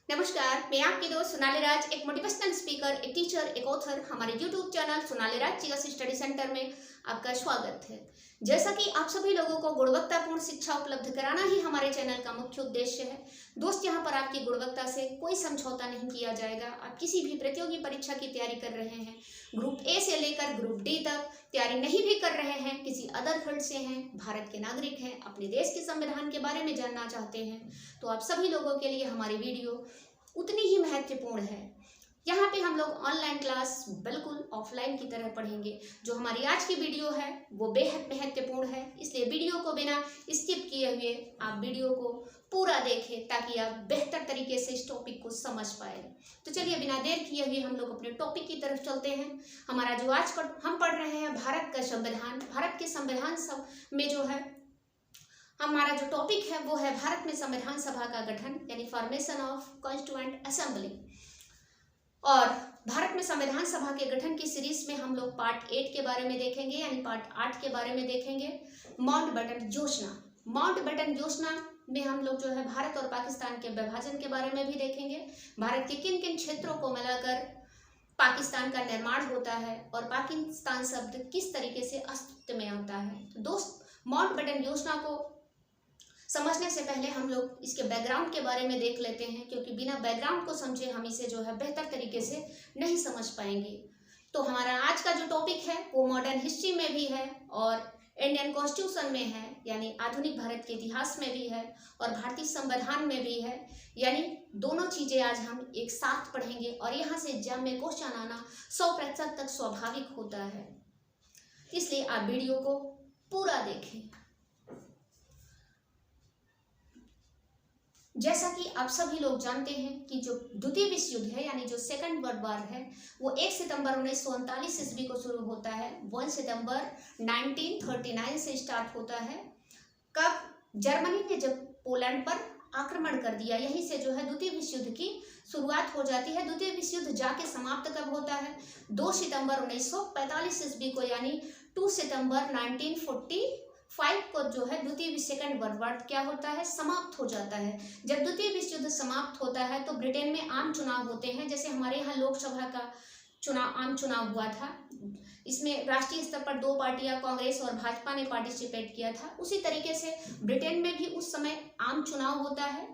नमस्कार, मैं आपकी दोस्त सोनाली राज, एक मोटिवेशनल स्पीकर, एक टीचर, एक ऑथर। हमारे यूट्यूब चैनल सोनाली राज जीएस स्टडी सेंटर में आपका स्वागत है। जैसा कि आप सभी लोगों को गुणवत्तापूर्ण शिक्षा उपलब्ध कराना ही हमारे चैनल का मुख्य उद्देश्य है। दोस्त, यहाँ पर आपकी गुणवत्ता से कोई समझौता नहीं किया जाएगा। आप किसी भी प्रतियोगी परीक्षा की तैयारी कर रहे हैं, ग्रुप ए से लेकर ग्रुप डी तक तैयारी नहीं भी कर रहे हैं, किसी अदर फील्ड से हैं, भारत के नागरिक हैं, अपने देश के संविधान के बारे में जानना चाहते हैं, तो आप सभी लोगों के लिए हमारी वीडियो उतनी ही महत्वपूर्ण है। यहाँ पे हम लोग ऑनलाइन क्लास बिल्कुल ऑफलाइन की तरह पढ़ेंगे। जो हमारी आज की वीडियो है वो बेहद महत्वपूर्ण है, इसलिए वीडियो को बिना स्किप किए हुए आप वीडियो को पूरा देखें ताकि आप बेहतर तरीके से इस टॉपिक को समझ पाए। तो चलिए बिना देर किए हुए हम लोग अपने टॉपिक की तरफ चलते हैं। हमारा जो आज हम पढ़ रहे हैं भारत का संविधान, भारत के संविधान सब में जो है हमारा जो टॉपिक है वो है भारत में संविधान सभा का गठन, यानी फॉर्मेशन ऑफ कॉन्स्टिट्यूएंट असेंबली। और भारत में संविधान सभा के गठन की सीरीज में हम लोग पार्ट 8 के बारे में देखेंगे, यानी पार्ट 8 के बारे में देखेंगे माउंटबेटन योजना। माउंटबेटन योजना में हम लोग जो है भारत और पाकिस्तान के विभाजन के बारे में भी देखेंगे। भारत के किन किन क्षेत्रों को मिलाकर पाकिस्तान का निर्माण होता है और पाकिस्तान शब्द किस तरीके से अस्तित्व में आता है। तो दोस्त, माउंटबेटन योजना को समझने से पहले हम लोग इसके बैकग्राउंड के बारे में देख लेते हैं, क्योंकि बिना बैकग्राउंड को समझे हम इसे जो है बेहतर तरीके से नहीं समझ पाएंगे। तो हमारा आज का जो टॉपिक है वो मॉडर्न हिस्ट्री में भी है और इंडियन कॉन्स्टिट्यूशन में है, यानी आधुनिक भारत के इतिहास में भी है और भारतीय संविधान में भी है। यानी दोनों चीज़ें आज हम एक साथ पढ़ेंगे और यहाँ से एग्जाम में क्वेश्चन आना 100% तक स्वाभाविक होता है, इसलिए आप वीडियो को पूरा देखें। जैसा कि आप सभी लोग जानते हैं कि जो द्वितीय विश्व युद्ध है, यानी जो सेकंड वर्ल्ड वॉर है, वो 1 सितंबर 1939 ईस्वी को शुरू होता है। 1 सितंबर 1939 से स्टार्ट होता है। कब? जर्मनी ने जब पोलैंड पर आक्रमण कर दिया, यहीं से जो है द्वितीय विश्व युद्ध की शुरुआत हो जाती है। द्वितीय विश्व युद्ध जाके समाप्त कब होता है? 2 सितंबर 1945 ईस्वी को, यानी 2 सितंबर 1945 को जो है द्वितीय सेकंड वर्ल्ड वॉर क्या होता है? समाप्त हो जाता है। जब द्वितीय विश्व युद्ध समाप्त होता है तो ब्रिटेन में आम चुनाव होते हैं, जैसे हमारे यहाँ लोकसभा का आम चुनाव हुआ था। इसमें राष्ट्रीय स्तर पर 2 पार्टियां, कांग्रेस और भाजपा ने पार्टिसिपेट किया था। उसी तरीके से ब्रिटेन में भी उस समय आम चुनाव होता है,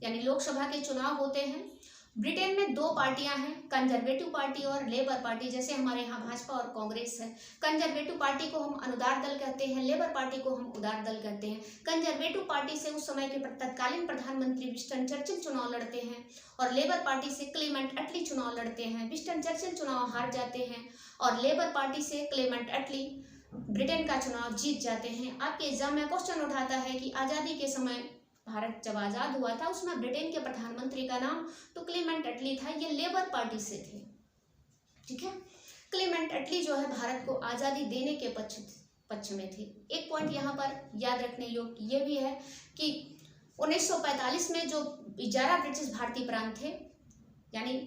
यानी लोकसभा के चुनाव होते हैं। ब्रिटेन में 2 पार्टियां हैं, कंजर्वेटिव पार्टी और लेबर पार्टी, जैसे हमारे यहाँ भाजपा और कांग्रेस है। कंजर्वेटिव पार्टी को हम अनुदार दल कहते हैं, लेबर पार्टी को हम उदार दल कहते हैं। कंजर्वेटिव पार्टी से उस समय के तत्कालीन प्रधानमंत्री विंस्टन चर्चिल चुनाव लड़ते हैं और लेबर पार्टी से क्लेमेंट एटली चुनाव लड़ते हैं। विंस्टन चर्चिल चुनाव हार जाते हैं और लेबर पार्टी से क्लेमेंट एटली ब्रिटेन का चुनाव जीत जाते हैं। आपके एग्जाम में क्वेश्चन उठाता है कि आज़ादी के समय भारत जब आज़ाद हुआ था उसमें ब्रिटेन के प्रधानमंत्री का नाम तो क्लेमेंट एटली था, ये लेबर पार्टी से थे। ठीक है, क्लेमेंट एटली जो है भारत को आज़ादी देने के पक्ष में थे। एक पॉइंट यहाँ पर याद रखने योग्य ये भी है कि 1945 में जो 11 ब्रिटिश भारतीय प्रांत थे, यानी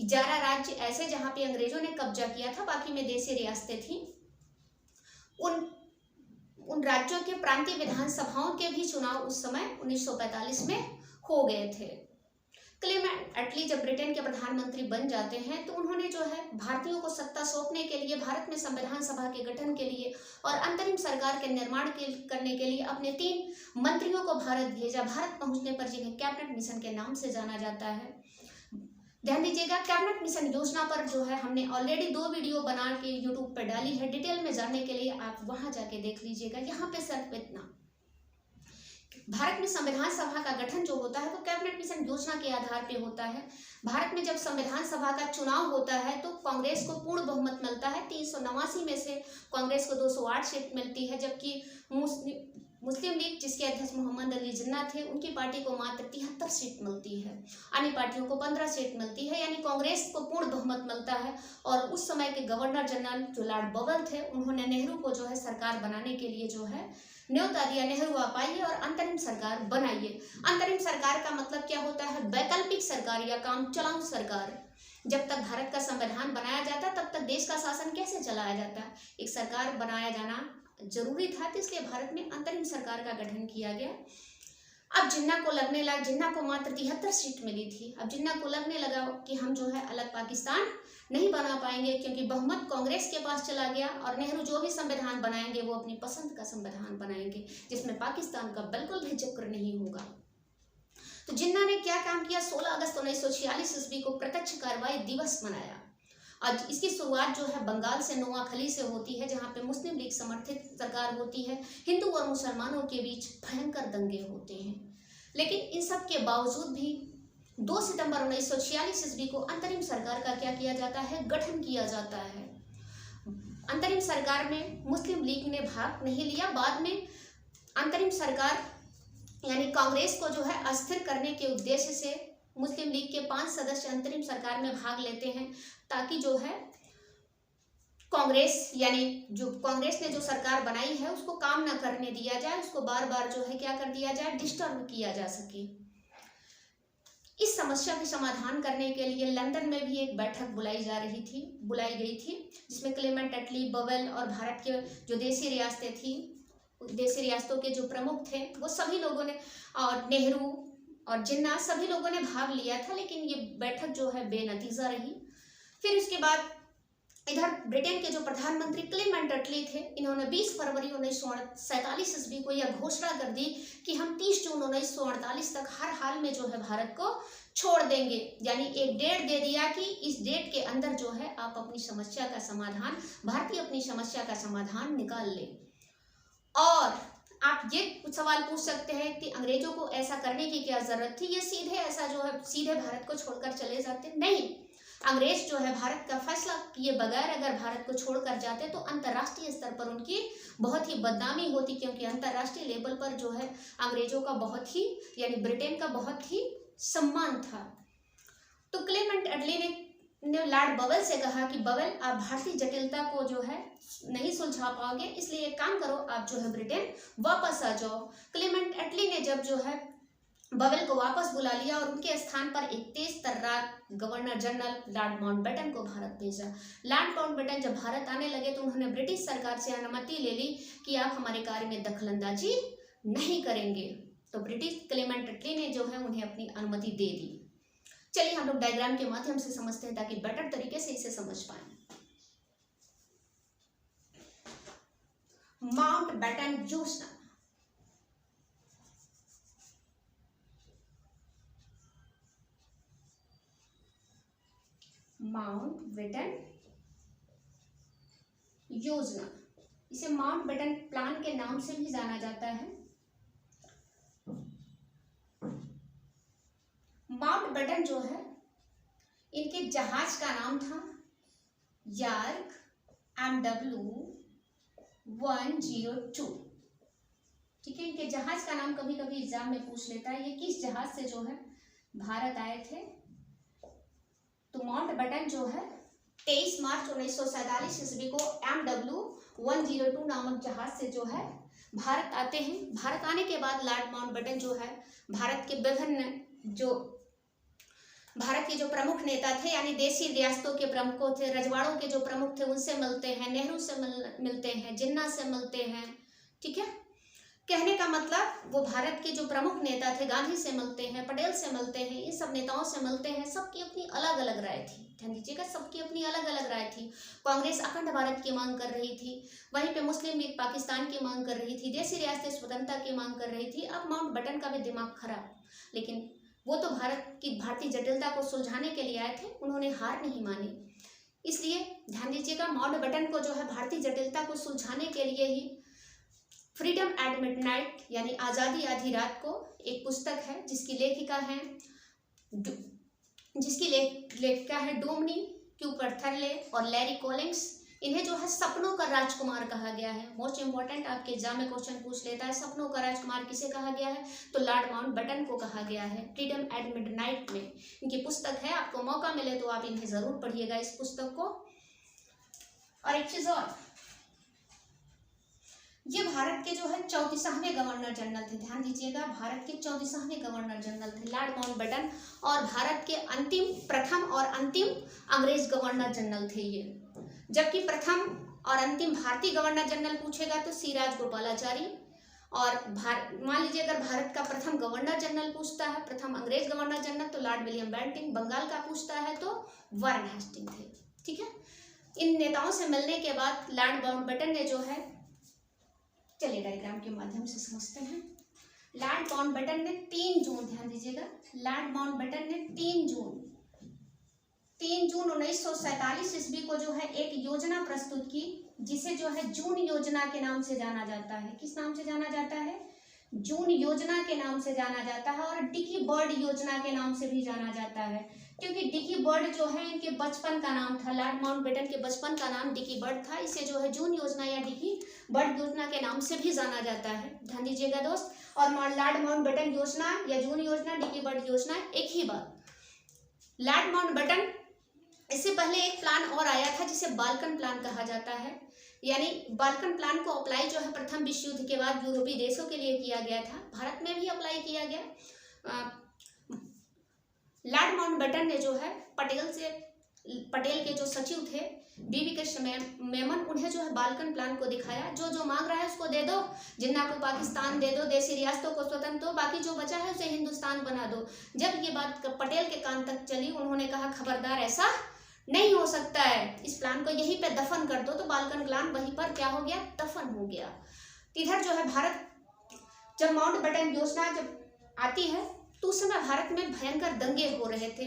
11 राज्य ऐसे जहाँ पे अंग्रेजों ने कब्जा किया था, बाकी में देशी रियासतें थी, उन राज्यों के प्रांतीय विधानसभाओं के भी चुनाव उस समय 1945 में हो गए थे। क्लेमेंट एटली जब ब्रिटेन के प्रधानमंत्री बन जाते हैं तो उन्होंने जो है भारतीयों को सत्ता सौंपने के लिए, भारत में संविधान सभा के गठन के लिए और अंतरिम सरकार के निर्माण करने के लिए अपने 3 मंत्रियों को भारत भेजा। भारत पहुंचने पर जिन्हें कैबिनेट मिशन के नाम से जाना जाता है। ध्यान दीजिएगा, कैबिनेट मिशन योजना पर जो है हमने ऑलरेडी 2 वीडियो बना के यूट्यूब पर डाली है। डिटेल में जानने के लिए आप वहां जाके देख लीजिएगा। यहाँ पे सिर्फ इतना, भारत में संविधान सभा का गठन जो होता है तो कैबिनेट मिशन योजना के आधार पे होता है। भारत में जब संविधान सभा का चुनाव होता है तो कांग्रेस को पूर्ण बहुमत मिलता है। 389 में से कांग्रेस को 208 सीट मिलती है, जबकि मुस्लिम लीग, जिसके अध्यक्ष मोहम्मद अली जिन्ना थे, उनकी पार्टी को मात्र 73 सीट मिलती है। अन्य पार्टियों को 15 सीट मिलती है, यानी कांग्रेस को पूर्ण बहुमत मिलता है। और उस समय के गवर्नर जनरल जो लॉर्ड बबल थे, उन्होंने नेहरू को जो है सरकार बनाने के लिए जो है न्योता दिया, नेहरू आप आइए और अंतरिम सरकार बनाइए। अंतरिम सरकार का मतलब क्या होता है? वैकल्पिक सरकार या काम चलाऊ सरकार। जब तक भारत का संविधान बनाया जाता तब तक देश का शासन कैसे चलाया जाता? एक सरकार बनाया जाना जरूरी था, तो इसलिए भारत में अंतरिम सरकार का गठन किया गया। अब जिन्ना को मात्र 73 सीट मिली थी। अब जिन्ना को लगने लगा कि हम जो है अलग पाकिस्तान नहीं बना पाएंगे, क्योंकि बहुमत कांग्रेस के पास चला गया और नेहरू जो भी संविधान बनाएंगे वो अपनी पसंद का संविधान बनाएंगे, जिसमें पाकिस्तान का बिल्कुल भी जिक्र नहीं होगा। तो जिन्ना ने क्या काम किया, 16 अगस्त 1946 ईस्वी को प्रत्यक्ष कार्रवाई दिवस मनाया। आज इसकी शुरुआत जो है बंगाल से नोआखली से होती है, जहाँ पे मुस्लिम लीग समर्थित सरकार होती है। हिंदू और मुसलमानों के बीच भयंकर दंगे होते हैं, लेकिन इन सब के बावजूद भी 2 सितंबर 1946 ईस्वी को अंतरिम सरकार का क्या किया जाता है, गठन किया जाता है। अंतरिम सरकार में मुस्लिम लीग ने भाग नहीं लिया। बाद में अंतरिम सरकार यानी कांग्रेस को जो है अस्थिर करने के उद्देश्य से मुस्लिम लीग के 5 सदस्य अंतरिम सरकार में भाग लेते हैं, ताकि जो है कांग्रेस यानी जो कांग्रेस ने जो सरकार बनाई है उसको काम ना करने दिया जाए, उसको बार बार जो है क्या कर दिया जाए, डिस्टर्ब किया जा सके। इस समस्या के समाधान करने के लिए लंदन में भी एक बैठक बुलाई गई थी, जिसमें क्लेमेंट एटली, बवेल और भारत के जो देसी रियासतों के जो प्रमुख थे वो सभी लोगों ने, और नेहरू और जिन्ना सभी लोगों ने भाग लिया था, लेकिन ये बैठक जो है बेनतीजा रही। फिर उसके बाद इधर ब्रिटेन के जो प्रधानमंत्री क्लेमेंट एटली थे, इन्होंने 20 फरवरी 1947 ईस्वी को यह घोषणा कर दी कि हम 30 जून 1948 तक हर हाल में जो है भारत को छोड़ देंगे। यानी एक डेट दे दिया कि इस डेट के अंदर जो है आप अपनी समस्या का समाधान, भारतीय अपनी समस्या का समाधान निकाल ले। और आप ये कुछ सवाल पूछ सकते हैं कि अंग्रेजों को ऐसा करने की क्या जरूरत थी, ये सीधे भारत को छोड़कर चले जाते? नहीं, अंग्रेज जो है भारत का फैसला किए बगैर अगर भारत को छोड़कर जाते तो अंतर्राष्ट्रीय स्तर पर उनकी बहुत ही बदनामी होती, क्योंकि अंतर्राष्ट्रीय लेवल पर जो है अंग्रेजों का बहुत ही यानी ब्रिटेन का बहुत ही सम्मान था। तो क्लेमेंट एटली ने लॉर्ड बवेल से कहा कि बवेल, आप भारतीय जटिलता को जो है नहीं सुलझा पाओगे, इसलिए एक काम करो, आप जो है ब्रिटेन वापस आ जाओ। क्लेमेंट एटली ने जब जो है बवेल को वापस बुला लिया और उनके स्थान पर एक तेज तर्रार गवर्नर जनरल लॉर्ड माउंटबेटन को भारत भेजा। लॉर्ड माउंटबेटन जब भारत आने लगे तो उन्होंने ब्रिटिश सरकार से अनुमति ले ली कि आप हमारे कार्य में दखलंदाजी नहीं करेंगे। तो ब्रिटिश क्लेमेंट एटली ने जो है उन्हें अपनी अनुमति दे दी। चलिए हम लोग डायग्राम के माध्यम से समझते हैं ताकि बेटर तरीके से इसे समझ पाएं। माउंटबेटन योजना, माउंटबेटन योजना, इसे माउंटबेटन प्लान के नाम से भी जाना जाता है। माउंटबेटन जो है इनके जहाज का नाम था यार्क MW102। ठीक है, इनके जहाज का नाम कभी कभी एग्जाम में पूछ लेता है, ये किस जहाज से जो है भारत आए थे। तो माउंटबेटन जो है 23 मार्च 1947 ईस्वी को MW102 नामक जहाज से जो है भारत आते हैं। भारत आने के बाद लॉर्ड माउंटबेटन जो है भारत के प्रमुख नेता थे, यानी देसी रियासतों के प्रमुखों थे, रजवाड़ों के जो प्रमुख थे उनसे मिलते हैं, नेहरू से मिलते हैं, जिन्ना से मिलते हैं। ठीक है, कहने का मतलब वो भारत के जो प्रमुख नेता थे, गांधी से मिलते हैं, पटेल से मिलते हैं, इन सब नेताओं से मिलते हैं। सबकी अपनी अलग अलग राय थी, ध्यान दीजिएगा, सबकी अपनी अलग अलग राय थी। कांग्रेस अखंड भारत की मांग कर रही थी, वहीं पे मुस्लिम लीग पाकिस्तान की मांग कर रही थी, देसी रियासतें स्वतंत्रता की मांग कर रही थी। अब माउंटबेटन का भी दिमाग खराब, लेकिन वो तो भारतीय जटिलता को सुलझाने के लिए आए थे, उन्होंने हार नहीं मानी। इसलिए ध्यान दीजिएगा, माउंटबेटन को जो है भारतीय जटिलता को सुलझाने के लिए ही फ्रीडम एट मिडनाइट यानी आज़ादी आधी रात को एक पुस्तक है, जिसकी लेखिका है डोमनी क्यूपर्थरले और लैरी कॉलिंग्स। इन्हें जो है सपनों का राजकुमार कहा गया है। मोस्ट इंपॉर्टेंट, आपके एग्जाम में क्वेश्चन पूछ लेता है, सपनों का राजकुमार किसे कहा गया है? तो लॉर्ड माउंटबेटन को कहा गया है। फ्रीडम एट मिडनाइट में इनकी पुस्तक है, आपको मौका मिले तो आप इन्हें जरूर पढ़िएगा इस पुस्तक को। और एक चीज और, ये भारत के जो है 34वें गवर्नर जनरल थे। ध्यान दीजिएगा, भारत के 34वें गवर्नर जनरल थे लॉर्ड माउंटबेटन, और भारत के प्रथम और अंतिम अंग्रेज गवर्नर जनरल थे ये। जबकि प्रथम और अंतिम भारतीय गवर्नर जनरल पूछेगा तो सी राजगोपालाचारी, और मान लीजिए अगर भारत का प्रथम गवर्नर जनरल पूछता है, प्रथम अंग्रेज गवर्नर जनरल, तो लॉर्ड विलियम बेंटिंक। बंगाल का पूछता है तो वारेन हेस्टिंग थे। ठीक है, इन नेताओं से मिलने के बाद लॉर्ड माउंटबेटन ने जो है, चलिए डायग्राम के माध्यम से समझते हैं। लॉर्ड माउंटबेटन ने 3 जून, ध्यान दीजिएगा, लॉर्ड माउंटबेटन ने 3 जून 1947 ईस्वी को जो है एक योजना प्रस्तुत की, जिसे जो है जून योजना के नाम से जाना जाता है। किस नाम से जाना जाता है? जून योजना के नाम से जाना जाता है, और डिकी बर्ड योजना के नाम से भी जाना जाता है, क्योंकि डिकी बर्ड जो है इनके बचपन का नाम था। लॉर्ड माउंटबेटन के बचपन का नाम डिकी बर्ड था, इसे जो है जून योजना या डिकी बर्ड योजना के नाम से भी जाना जाता है। ध्यान दीजिएगा दोस्त। और लॉर्ड माउंटबेटन योजना या जून योजना, डिकी बर्ड योजना एक ही बात। लॉर्ड माउंटबेटन, इससे पहले एक प्लान और आया था जिसे बाल्कन प्लान कहा जाता है, यानी बाल्कन प्लान को अप्लाई जो है प्रथम विश्व युद्ध के बाद यूरोपीय देशों के लिए किया गया था, भारत में भी अप्लाई किया गया। लॉर्ड माउंटबेटन ने जो है पटेल के जो सचिव थे बीवी कृष्ण मेमन, उन्हें जो है बाल्कन प्लान को दिखाया। जो जो मांग रहा है उसको दे दो, जिन्ना को पाकिस्तान दे दो, देशी रियासतों को स्वतंत्र दो, बाकी जो बचा है उसे हिंदुस्तान बना दो। जब ये बात पटेल के कान तक चली, उन्होंने कहा खबरदार, ऐसा नहीं हो सकता है, इस प्लान को यहीं पे दफन कर दो। तो बाल्कन प्लान वहीं पर क्या हो गया? दफन हो गया। इधर जो है भारत, जब माउंटबेटन योजना जब आती है तो उस समय भारत में भयंकर दंगे हो रहे थे।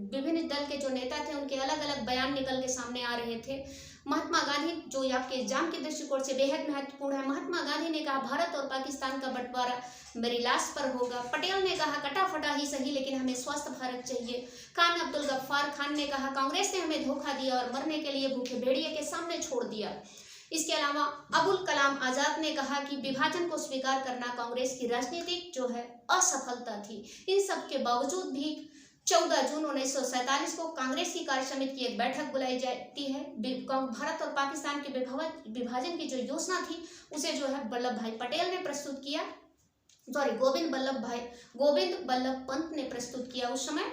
विभिन्न दल के जो नेता थे उनके अलग अलग बयान निकल के सामने आ रहे थे। महात्मा गांधी, जो आपके एग्जाम के दृष्टिकोण से बेहद महत्वपूर्ण है, महात्मा गांधी ने कहा भारत और पाकिस्तान का बंटवारा मेरी लाश पर होगा। पटेल ने कहा कटा-फटा ही सही लेकिन हमें स्वस्थ भारत चाहिए। खान अब्दुल गफ्फार खान ने कहा कांग्रेस ने हमें धोखा दिया और मरने के लिए भूखे भेड़िए के सामने छोड़ दिया। इसके अलावा अबुल कलाम आजाद ने कहा कि विभाजन को स्वीकार करना कांग्रेस की राजनीतिक जो है असफलता थी। इन सब के बावजूद भी 14 जून 1947 को कांग्रेस की कार्य समिति की एक बैठक बुलाई जाती है। भारत और पाकिस्तान के विभाजन की जो योजना थी उसे जो है वल्लभ भाई पटेल ने प्रस्तुत किया, गोविंद बल्लभ पंत ने प्रस्तुत किया उस समय।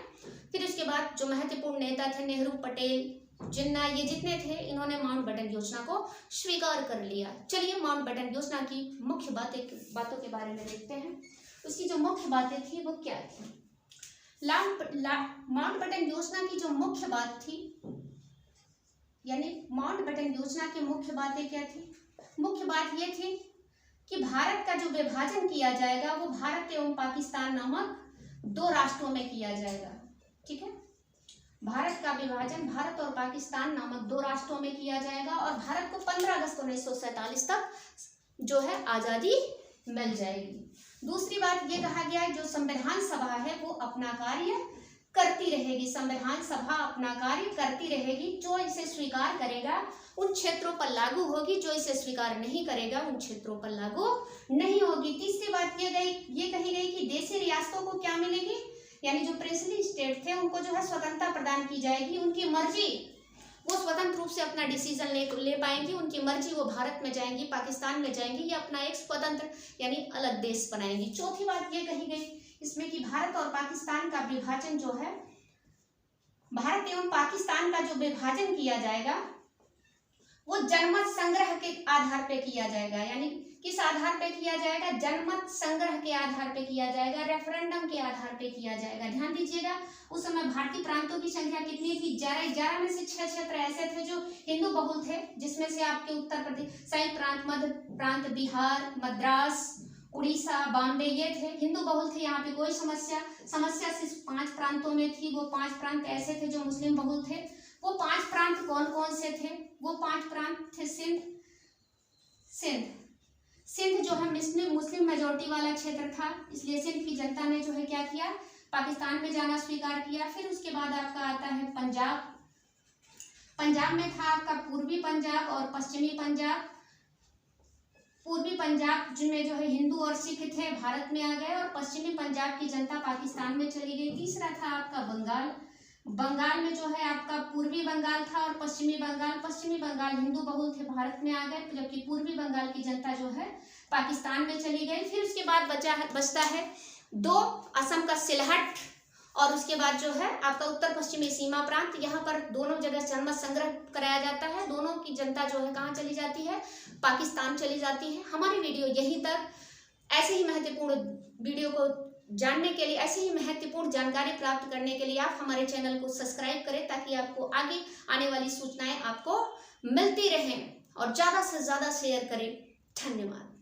फिर उसके बाद जो महत्वपूर्ण नेता थे, नेहरू, पटेल, जिन्ना, ये जितने थे, इन्होंने माउंटबेटन योजना को स्वीकार कर लिया। चलिए माउंटबेटन योजना की मुख्य बातों के बारे में देखते हैं। उसकी जो मुख्य बातें थी वो क्या थी? माउंटबेटन योजना की जो मुख्य बात थी, यानी माउंटबेटन योजना की मुख्य बातें क्या थी? मुख्य बात ये थी कि भारत का जो विभाजन किया जाएगा वो भारत एवं पाकिस्तान नामक 2 राष्ट्रों में किया जाएगा। ठीक है, भारत का विभाजन भारत और पाकिस्तान नामक 2 राष्ट्रों में किया जाएगा और भारत को 15 अगस्त 1947 तक जो है आज़ादी मिल जाएगी। दूसरी बात ये कहा गया है, जो संविधान सभा है वो अपना कार्य करती रहेगी। संविधान सभा अपना कार्य करती रहेगी। जो इसे स्वीकार करेगा उन क्षेत्रों पर लागू होगी, जो इसे स्वीकार नहीं करेगा उन क्षेत्रों पर लागू नहीं होगी। तीसरी बात ये कही गई कि देशी रियासतों को क्या मिलेगी, यानी जो प्रिंसली स्टेट थे उनको जो है स्वतंत्रता प्रदान की जाएगी। उनकी मर्जी, वो स्वतंत्र रूप से अपना डिसीजन ले पाएंगी। उनकी मर्जी, वो भारत में जाएंगी, पाकिस्तान में जाएंगी या अपना एक स्वतंत्र यानी अलग देश बनाएंगी। चौथी बात ये कही गई इसमें कि भारत और पाकिस्तान का विभाजन जो है, भारत एवं पाकिस्तान का जो विभाजन किया जाएगा वो जनमत संग्रह के आधार पे किया जाएगा। यानी किस आधार पे किया जाएगा? जनमत संग्रह के आधार पे किया जाएगा, रेफरेंडम के आधार पे किया जाएगा। ध्यान दीजिएगा, उस समय भारतीय प्रांतों की संख्या कितनी थी? 11 में से 6 क्षेत्र ऐसे थे जो हिंदू बहुल थे, जिसमें से आपके उत्तर प्रदेश, संयुक्त प्रांत, मध्य प्रांत, बिहार, मद्रास, उड़ीसा, बॉम्बे, ये थे हिंदू बहुल थे। यहाँ पे कोई समस्या सिर्फ 5 प्रांतों में थी। वो 5 प्रांत ऐसे थे जो मुस्लिम बहुल थे। वो 5 प्रांत कौन कौन से थे? वो 5 प्रांत थे सिंध जो है मुस्लिम मेजोरिटी वाला क्षेत्र था, इसलिए सिंध की जनता ने जो है क्या किया? पाकिस्तान में जाना स्वीकार किया। फिर उसके बाद आपका आता है पंजाब में था आपका पूर्वी पंजाब और पश्चिमी पंजाब। पूर्वी पंजाब जिनमें जो है हिंदू और सिख थे, भारत में आ गए और पश्चिमी पंजाब की जनता पाकिस्तान में चली गई। तीसरा था आपका बंगाल में जो है आपका पूर्वी बंगाल था और पश्चिमी बंगाल हिंदू बहुल थे, भारत में आ गए, जबकि पूर्वी बंगाल की जनता जो है पाकिस्तान में चली गई। फिर उसके बाद बचता है 2 असम का सिलहट और उसके बाद जो है आपका उत्तर पश्चिमी सीमा प्रांत। यहाँ पर दोनों जगह जनमत संग्रह कराया जाता है। दोनों की जनता जो है कहाँ चली जाती है? पाकिस्तान चली जाती है। हमारी वीडियो यहीं तक। ऐसे ही महत्वपूर्ण वीडियो को जानने के लिए, ऐसे ही महत्वपूर्ण जानकारी प्राप्त करने के लिए आप हमारे चैनल को सब्सक्राइब करें, ताकि आपको आगे आने वाली सूचनाएं आपको मिलती रहें, और ज़्यादा से ज़्यादा शेयर करें। धन्यवाद।